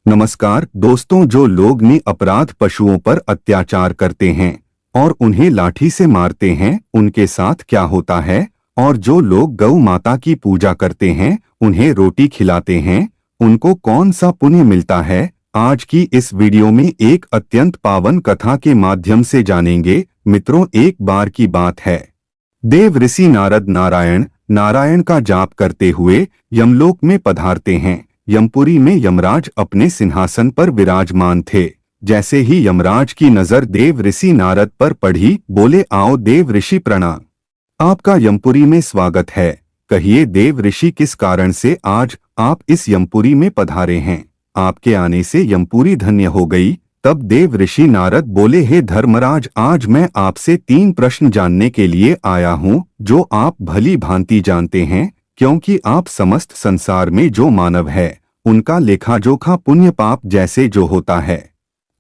नमस्कार दोस्तों। जो लोग निरपराध पशुओं पर अत्याचार करते हैं और उन्हें लाठी से मारते हैं, उनके साथ क्या होता है? और जो लोग गौ माता की पूजा करते हैं, उन्हें रोटी खिलाते हैं, उनको कौन सा पुण्य मिलता है? आज की इस वीडियो में एक अत्यंत पावन कथा के माध्यम से जानेंगे। मित्रों, एक बार की बात है, देव ऋषि नारद नारायण का जाप करते हुए यमलोक में पधारते हैं। यमपुरी में यमराज अपने सिंहासन पर विराजमान थे। जैसे ही यमराज की नजर देव ऋषि नारद पर पड़ी, बोले, आओ देव ऋषि, प्रणाम। आपका यमपुरी में स्वागत है। कहिए देव ऋषि, किस कारण से आज आप इस यमपुरी में पधारे हैं? आपके आने से यमपुरी धन्य हो गई। तब देव ऋषि नारद बोले, हे धर्मराज, आज मैं आपसे 3 प्रश्न जानने के लिए आया हूँ, जो आप भली भांति जानते हैं, क्योंकि आप समस्त संसार में जो मानव है, उनका लेखा जोखा पुण्य पाप जैसे जो होता है,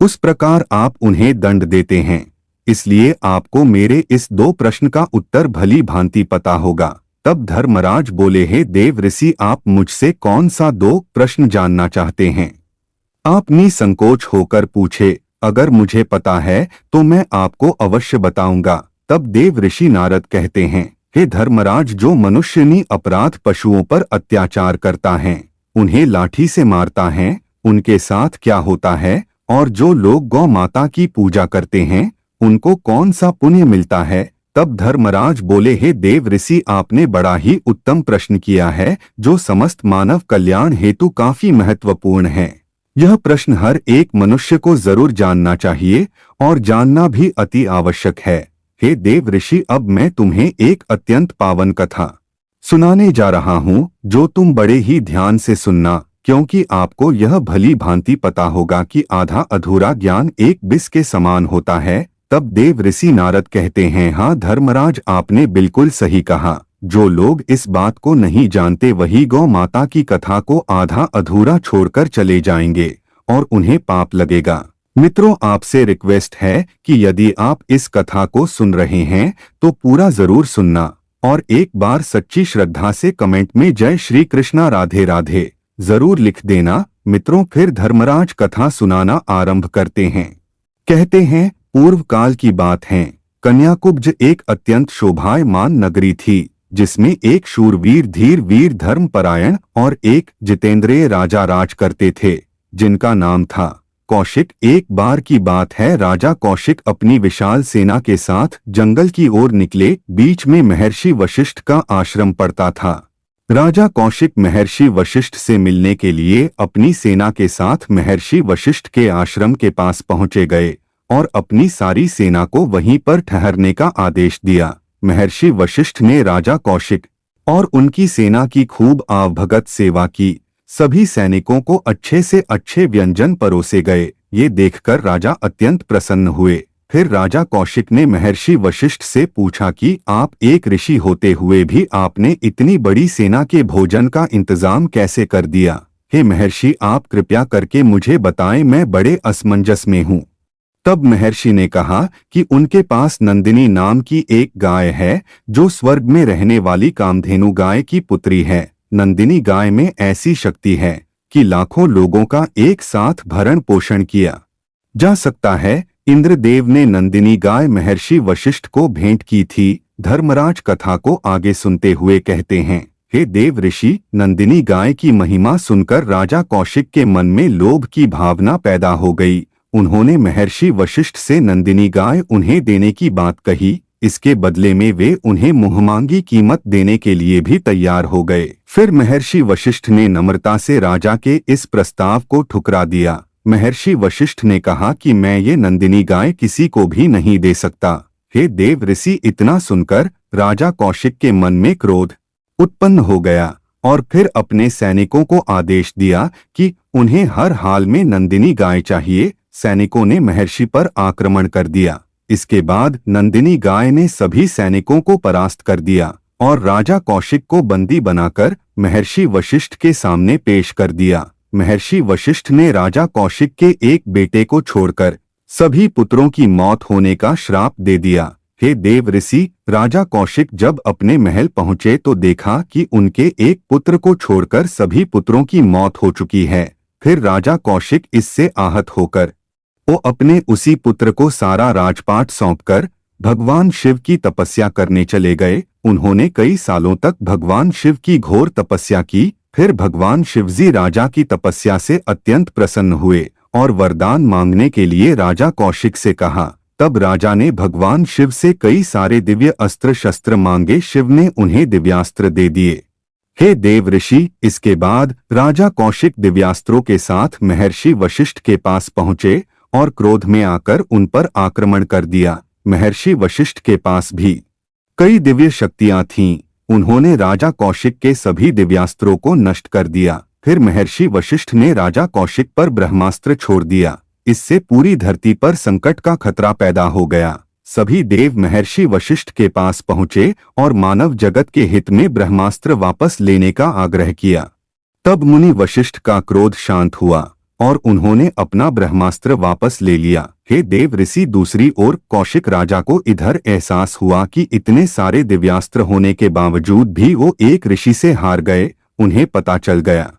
उस प्रकार आप उन्हें दंड देते हैं। इसलिए आपको मेरे इस 2 प्रश्न का उत्तर भली भांति पता होगा। तब धर्मराज बोले, हे देव ऋषि, आप मुझसे कौन सा 2 प्रश्न जानना चाहते हैं? आप निसंकोच होकर पूछे। अगर मुझे पता है तो मैं आपको अवश्य बताऊंगा। तब देव ऋषि नारद कहते हैं, हे धर्मराज, जो मनुष्य निरपराध पशुओं पर अत्याचार करता है, उन्हें लाठी से मारता है, उनके साथ क्या होता है? और जो लोग गौ माता की पूजा करते हैं, उनको कौन सा पुण्य मिलता है? तब धर्मराज बोले, हे देव ऋषि, आपने बड़ा ही उत्तम प्रश्न किया है, जो समस्त मानव कल्याण हेतु काफी महत्वपूर्ण है। यह प्रश्न हर एक मनुष्य को जरूर जानना चाहिए और जानना भी अति आवश्यक है। हे देव ऋषि, अब मैं तुम्हें एक अत्यंत पावन कथा सुनाने जा रहा हूँ, जो तुम बड़े ही ध्यान से सुनना, क्योंकि आपको यह भली भांति पता होगा कि आधा अधूरा ज्ञान एक बिस के समान होता है। तब देव ऋषि नारद कहते हैं, हाँ धर्मराज, आपने बिल्कुल सही कहा। जो लोग इस बात को नहीं जानते, वही गौ माता की कथा को आधा अधूरा छोड़कर चले जाएंगे और उन्हें पाप लगेगा। मित्रों, आपसे रिक्वेस्ट है कि यदि आप इस कथा को सुन रहे हैं तो पूरा जरूर सुनना और एक बार सच्ची श्रद्धा से कमेंट में जय श्री कृष्णा राधे राधे जरूर लिख देना। मित्रों, फिर धर्मराज कथा सुनाना आरंभ करते हैं। कहते हैं, पूर्व काल की बात है। कन्याकुब्ज एक अत्यंत शोभायमान नगरी थी, जिसमें एक शूरवीर, धीर वीर, धर्मपरायण और एक जितेंद्रिय राजा राज करते थे, जिनका नाम था कौशिक। एक बार की बात है, राजा कौशिक अपनी विशाल सेना के साथ जंगल की ओर निकले। बीच में महर्षि वशिष्ठ का आश्रम पड़ता था। राजा कौशिक महर्षि वशिष्ठ से मिलने के लिए अपनी सेना के साथ महर्षि वशिष्ठ के आश्रम के पास पहुंचे गए और अपनी सारी सेना को वहीं पर ठहरने का आदेश दिया। महर्षि वशिष्ठ ने राजा कौशिक और उनकी सेना की खूब आवभगत सेवा की। सभी सैनिकों को अच्छे से अच्छे व्यंजन परोसे गए। ये देखकर राजा अत्यंत प्रसन्न हुए। फिर राजा कौशिक ने महर्षि वशिष्ठ से पूछा कि आप एक ऋषि होते हुए भी आपने इतनी बड़ी सेना के भोजन का इंतजाम कैसे कर दिया? हे महर्षि, आप कृपया करके मुझे बताएं, मैं बड़े असमंजस में हूँ। तब महर्षि ने कहा कि उनके पास नंदिनी नाम की एक गाय है, जो स्वर्ग में रहने वाली कामधेनु गाय की पुत्री है। नंदिनी गाय में ऐसी शक्ति है कि लाखों लोगों का एक साथ भरण पोषण किया जा सकता है। इंद्रदेव ने नंदिनी गाय महर्षि वशिष्ठ को भेंट की थी। धर्मराज कथा को आगे सुनते हुए कहते हैं, हे देव ऋषि, नंदिनी गाय की महिमा सुनकर राजा कौशिक के मन में लोभ की भावना पैदा हो गई। उन्होंने महर्षि वशिष्ठ से नंदिनी गाय उन्हें देने की बात कही। इसके बदले में वे उन्हें मुंहमांगी कीमत देने के लिए भी तैयार हो गए। फिर महर्षि वशिष्ठ ने नम्रता से राजा के इस प्रस्ताव को ठुकरा दिया। महर्षि वशिष्ठ ने कहा कि मैं ये नंदिनी गाय किसी को भी नहीं दे सकता। हे देव ऋषि, इतना सुनकर राजा कौशिक के मन में क्रोध उत्पन्न हो गया और फिर अपने सैनिकों को आदेश दिया कि उन्हें हर हाल में नंदिनी गाय चाहिए। सैनिकों ने महर्षि पर आक्रमण कर दिया। इसके बाद नंदिनी गाय ने सभी सैनिकों को परास्त कर दिया और राजा कौशिक को बंदी बनाकर महर्षि वशिष्ठ के सामने पेश कर दिया। महर्षि वशिष्ठ ने राजा कौशिक के एक बेटे को छोड़कर सभी पुत्रों की मौत होने का श्राप दे दिया। हे देव ऋषि, राजा कौशिक जब अपने महल पहुंचे तो देखा कि उनके एक पुत्र को छोड़कर सभी पुत्रों की मौत हो चुकी है। फिर राजा कौशिक इससे आहत होकर वो अपने उसी पुत्र को सारा राजपाट सौंपकर भगवान शिव की तपस्या करने चले गए। उन्होंने कई सालों तक भगवान शिव की घोर तपस्या की। फिर भगवान शिवजी राजा की तपस्या से अत्यंत प्रसन्न हुए और वरदान मांगने के लिए राजा कौशिक से कहा। तब राजा ने भगवान शिव से कई सारे दिव्य अस्त्र शस्त्र मांगे। शिव ने उन्हें दिव्यास्त्र दे दिए। हे देव ऋषि, इसके बाद राजा कौशिक दिव्यास्त्रों के साथ महर्षि वशिष्ठ के पास पहुंचे और क्रोध में आकर उन पर आक्रमण कर दिया। महर्षि वशिष्ठ के पास भी कई दिव्य शक्तियां थीं। उन्होंने राजा कौशिक के सभी दिव्यास्त्रों को नष्ट कर दिया। फिर महर्षि वशिष्ठ ने राजा कौशिक पर ब्रह्मास्त्र छोड़ दिया। इससे पूरी धरती पर संकट का खतरा पैदा हो गया। सभी देव महर्षि वशिष्ठ के पास पहुंचे और मानव जगत के हित में ब्रह्मास्त्र वापस लेने का आग्रह किया। तब मुनि वशिष्ठ का क्रोध शांत हुआ और उन्होंने अपना ब्रह्मास्त्र वापस ले लिया। हे देव ऋषि, दूसरी ओर कौशिक राजा को इधर एहसास हुआ कि इतने सारे दिव्यास्त्र होने के बावजूद भी वो एक ऋषि से हार गए। उन्हें पता चल गया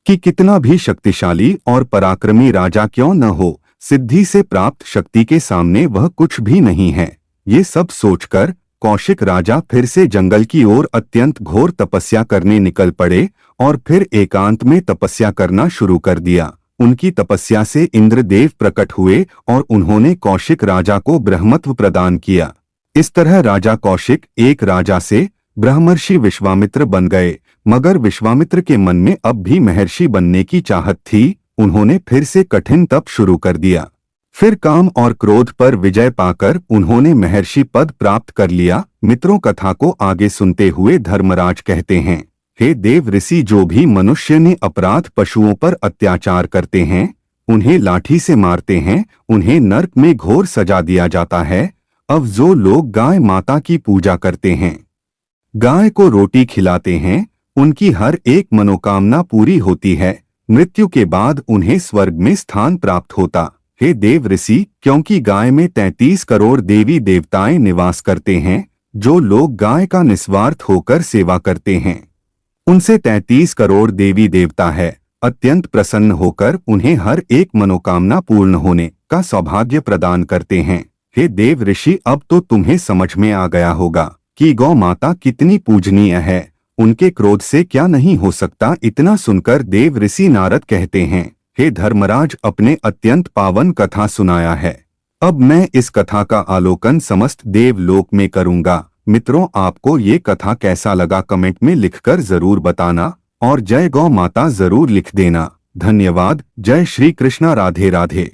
कि कितना भी शक्तिशाली और पराक्रमी राजा क्यों न हो, सिद्धि से प्राप्त शक्ति के सामने वह कुछ भी नहीं है। ये सब सोचकर कौशिक राजा फिर से जंगल की ओर अत्यंत घोर तपस्या करने निकल पड़े और फिर एकांत में तपस्या करना शुरू कर दिया। उनकी तपस्या से इंद्रदेव प्रकट हुए और उन्होंने कौशिक राजा को ब्रह्मत्व प्रदान किया। इस तरह राजा कौशिक एक राजा से ब्रह्मर्षि विश्वामित्र बन गए। मगर विश्वामित्र के मन में अब भी महर्षि बनने की चाहत थी। उन्होंने फिर से कठिन तप शुरू कर दिया। फिर काम और क्रोध पर विजय पाकर उन्होंने महर्षि पद प्राप्त कर लिया। मित्रों, कथा को आगे सुनते हुए धर्मराज कहते हैं, हे देव ऋषि, जो भी मनुष्य ने अपराध पशुओं पर अत्याचार करते हैं, उन्हें लाठी से मारते हैं, उन्हें नरक में घोर सजा दिया जाता है। अब जो लोग गाय माता की पूजा करते हैं, गाय को रोटी खिलाते हैं, उनकी हर एक मनोकामना पूरी होती है। मृत्यु के बाद उन्हें स्वर्ग में स्थान प्राप्त होता। हे देव ऋषि, क्योंकि गाय में 33 करोड़ देवी देवताएं निवास करते हैं, जो लोग गाय का निस्वार्थ होकर सेवा करते हैं, उनसे 33 करोड़ देवी देवता है अत्यंत प्रसन्न होकर उन्हें हर एक मनोकामना पूर्ण होने का सौभाग्य प्रदान करते हैं। हे देव ऋषि, अब तो तुम्हें समझ में आ गया होगा कि गौ माता कितनी पूजनीय है। उनके क्रोध से क्या नहीं हो सकता। इतना सुनकर देव ऋषि नारद कहते हैं, हे धर्मराज, अपने अत्यंत पावन कथा सुनाया है। अब मैं इस कथा का आलोकन समस्त देवलोक में करूंगा। मित्रों, आपको ये कथा कैसा लगा कमेंट में लिखकर जरूर बताना और जय गौ माता जरूर लिख देना। धन्यवाद। जय श्री कृष्णा। राधे राधे।